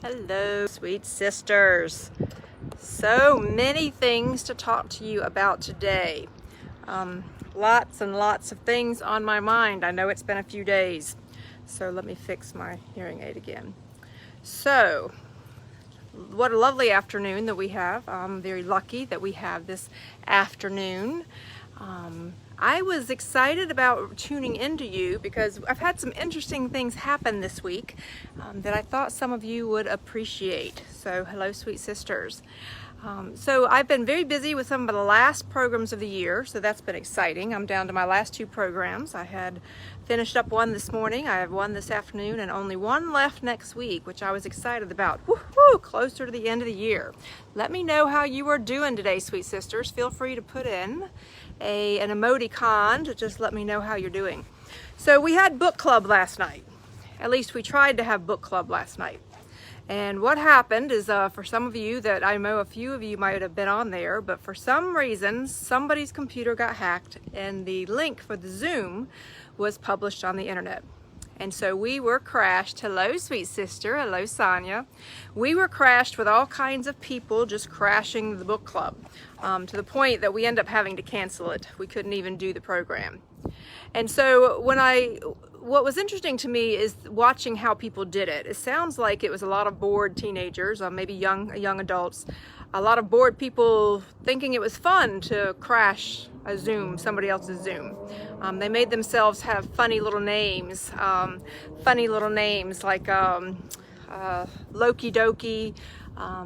Hello, sweet sisters. So many things to talk to you about today. Lots and lots of things on my mind. I know it's been a few days. So let me fix my hearing aid again. So, what a lovely afternoon that we have. I'm very lucky that we have this afternoon. I was excited about tuning into you because I've had some interesting things happen this week that I thought some of you would appreciate. So hello, sweet sisters. So I've been very busy with some of the last programs of the year, so that's been exciting. I'm down to my last two programs. I had finished up one this morning, I have one this afternoon, and only one left next week, which I was excited about. Woohoo! Closer to the end of the year. Let me know how you are doing today, sweet sisters. Feel free to put in an emoticon to just let me know how you're doing. So we had book club last night. At least we tried to have book club last night. And what happened is for some of you that I know a few of you might have been on there, but for some reason somebody's computer got hacked and the link for the Zoom was published on the internet. And so we were crashed. Hello, sweet sister. Hello, Sonia. We were crashed with all kinds of people just crashing the book club to the point that we end up having to cancel it. We couldn't even do the program. And so what was interesting to me is watching how people did it. It sounds like it was a lot of bored teenagers, or maybe young adults, a lot of bored people thinking it was fun to crash a Zoom, somebody else's Zoom. They made themselves have funny little names like Loki Doki,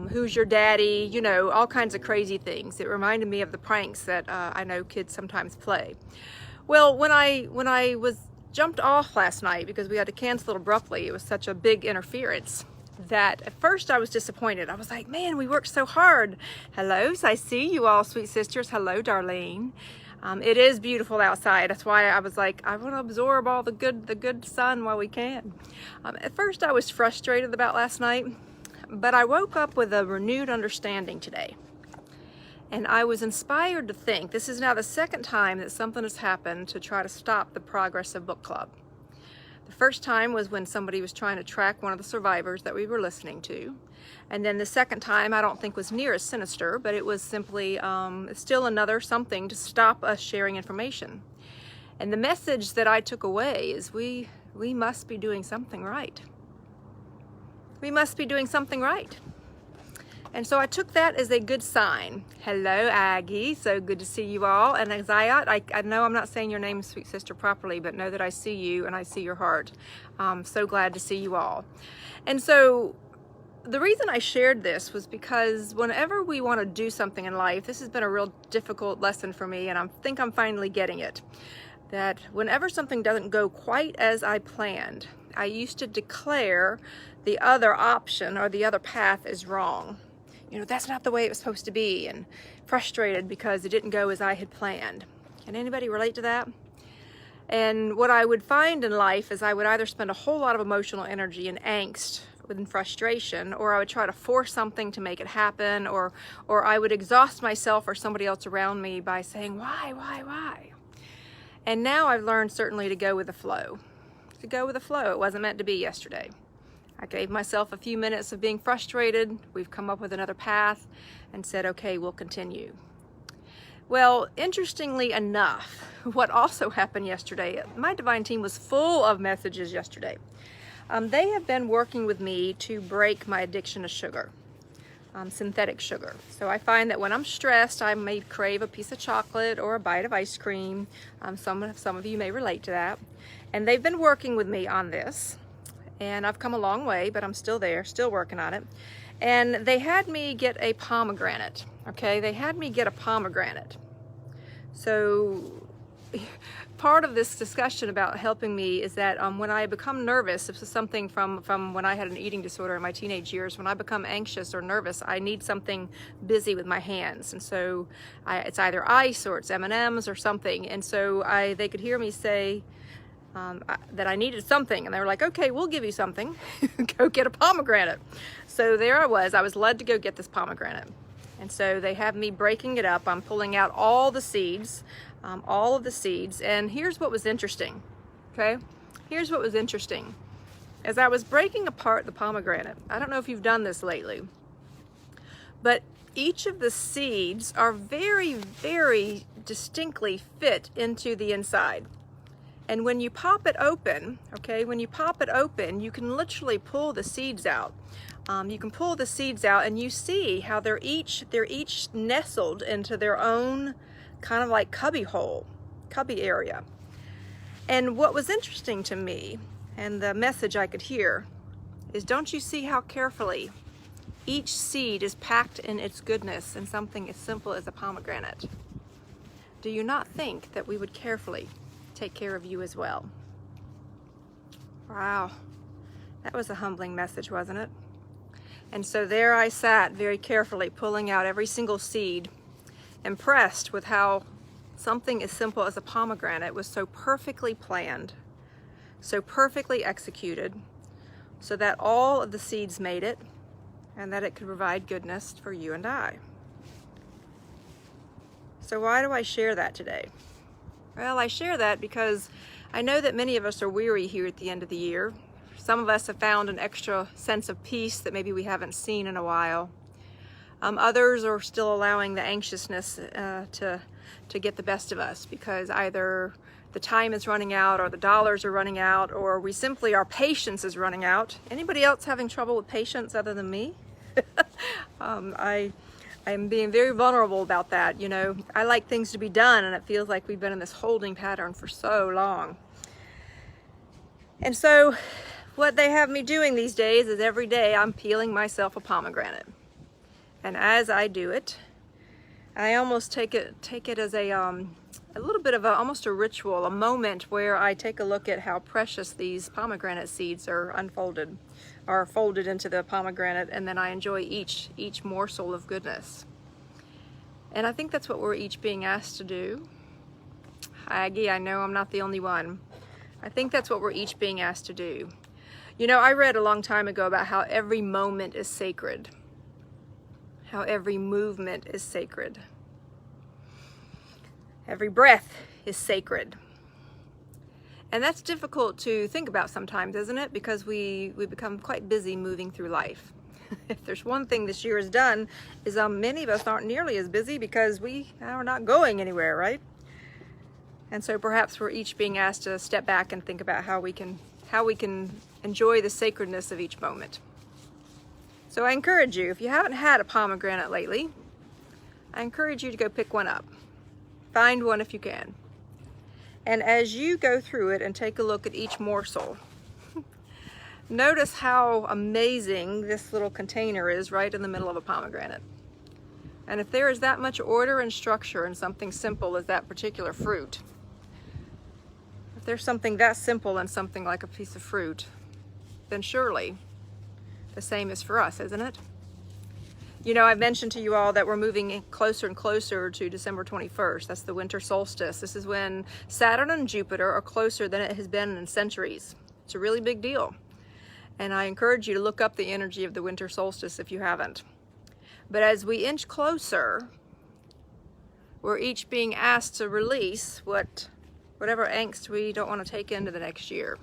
Who's Your Daddy, you know, all kinds of crazy things. It reminded me of the pranks that I know kids sometimes play. Well, when I was jumped off last night because we had to cancel it abruptly, it was such a big interference that at first I was disappointed. I was like, man, we worked so hard. Hello, I see you all, sweet sisters. Hello, Darlene. It is beautiful outside. That's why I was like, I want to absorb all the good sun while we can. At first I was frustrated about last night, but I woke up with a renewed understanding today. And I was inspired to think, this is now the second time that something has happened to try to stop the progress of book club. The first time was when somebody was trying to track one of the survivors that we were listening to. And then the second time, I don't think was near as sinister, but it was simply still another something to stop us sharing information. And the message that I took away is we must be doing something right. We must be doing something right. And so I took that as a good sign. Hello, Aggie. So good to see you all. And Zayat, I know I'm not saying your name, sweet sister, properly, but know that I see you and I see your heart. So glad to see you all. And so the reason I shared this was because whenever we want to do something in life, this has been a real difficult lesson for me, and I think I'm finally getting it. That whenever something doesn't go quite as I planned, I used to declare the other option or the other path is wrong. You know, that's not the way it was supposed to be, and frustrated because it didn't go as I had planned. Can anybody relate to that? And what I would find in life is I would either spend a whole lot of emotional energy and angst and frustration, or I would try to force something to make it happen, or I would exhaust myself or somebody else around me by saying, why? And now I've learned certainly to go with the flow. To go with the flow. It wasn't meant to be yesterday. I gave myself a few minutes of being frustrated. We've come up with another path and said, okay, we'll continue. Well, interestingly enough, what also happened yesterday, my Divine team was full of messages yesterday. They have been working with me to break my addiction to sugar, synthetic sugar. So I find that when I'm stressed, I may crave a piece of chocolate or a bite of ice cream. Some of you may relate to that. And they've been working with me on this. And I've come a long way, but I'm still there, still working on it. And they had me get a pomegranate, okay? They had me get a pomegranate. So part of this discussion about helping me is that when I become nervous, this is something from when I had an eating disorder in my teenage years, when I become anxious or nervous, I need something busy with my hands. And so it's either ice or it's M&Ms or something. And so they could hear me say, that I needed something, and they were like, okay, we'll give you something. Go get a pomegranate. So there I was led to go get this pomegranate. And so they have me breaking it up. I'm pulling out all the seeds, all of the seeds. And here's what was interesting, okay? Here's what was interesting. as I was breaking apart the pomegranate, I don't know if you've done this lately, but each of the seeds are very, very distinctly fit into the inside. And when you pop it open, okay, when you pop it open, you can literally pull the seeds out. You can pull the seeds out and you see how they're each nestled into their own kind of like cubby area. And what was interesting to me, and the message I could hear, is don't you see how carefully each seed is packed in its goodness in something as simple as a pomegranate? Do you not think that we would carefully take care of you as well? Wow, that was a humbling message, wasn't it? And so there I sat very carefully pulling out every single seed, impressed with how something as simple as a pomegranate was so perfectly planned, so perfectly executed, so that all of the seeds made it and that it could provide goodness for you and I. So why do I share that today? Well, I share that because I know that many of us are weary here at the end of the year. Some of us have found an extra sense of peace that maybe we haven't seen in a while. Others are still allowing the anxiousness to get the best of us because either the time is running out or the dollars are running out, or our patience is running out. Anybody else having trouble with patience other than me? I'm being very vulnerable about that. You know, I like things to be done, and it feels like we've been in this holding pattern for so long. And so what they have me doing these days is every day I'm peeling myself a pomegranate. And as I do it, I almost take it as a little bit of almost a ritual, a moment where I take a look at how precious these pomegranate seeds are folded into the pomegranate, and then I enjoy each morsel of goodness. And I think that's what we're each being asked to do. Aggie, I know I'm not the only one. I think that's what we're each being asked to do. You know, I read a long time ago about how every moment is sacred, how every movement is sacred. Every breath is sacred. And that's difficult to think about sometimes, isn't it? Because we become quite busy moving through life. If there's one thing this year has done, is many of us aren't nearly as busy because we are not going anywhere, right? And so perhaps we're each being asked to step back and think about how we can enjoy the sacredness of each moment. So I encourage you, if you haven't had a pomegranate lately, I encourage you to go pick one up. Find one if you can. And as you go through it and take a look at each morsel, notice how amazing this little container is right in the middle of a pomegranate. And if there is that much order and structure in something simple as that particular fruit, if there's something that simple in something like a piece of fruit, then surely the same is for us, isn't it? You know, I've mentioned to you all that we're moving closer and closer to December 21st. That's the winter solstice. This is when Saturn and Jupiter are closer than it has been in centuries. It's a really big deal. And I encourage you to look up the energy of the winter solstice if you haven't. But as we inch closer, we're each being asked to release whatever angst we don't want to take into the next year.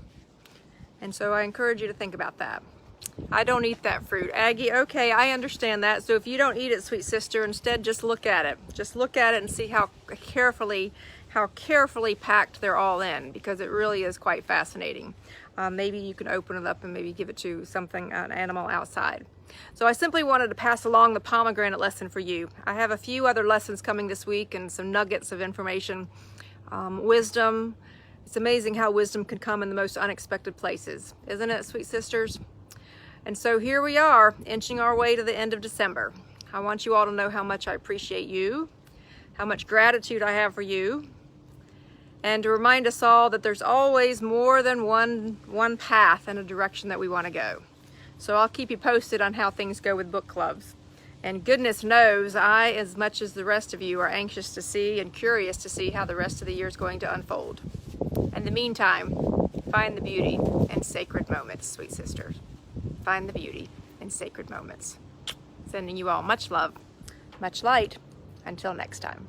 And so I encourage you to think about that. I don't eat that fruit. Aggie, okay, I understand that. So if you don't eat it, sweet sister, instead just look at it. Just look at it and see how carefully packed they're all in, because it really is quite fascinating. Maybe you can open it up and maybe give it to an animal outside. So I simply wanted to pass along the pomegranate lesson for you. I have a few other lessons coming this week and some nuggets of information. Wisdom. It's amazing how wisdom can come in the most unexpected places, isn't it, sweet sisters? And so here we are, inching our way to the end of December. I want you all to know how much I appreciate you, how much gratitude I have for you, and to remind us all that there's always more than one path and a direction that we want to go. So I'll keep you posted on how things go with book clubs. And goodness knows I, as much as the rest of you, are anxious to see and curious to see how the rest of the year is going to unfold. In the meantime, find the beauty in sacred moments, sweet sisters. Find the beauty in sacred moments. Sending you all much love, much light. Until next time.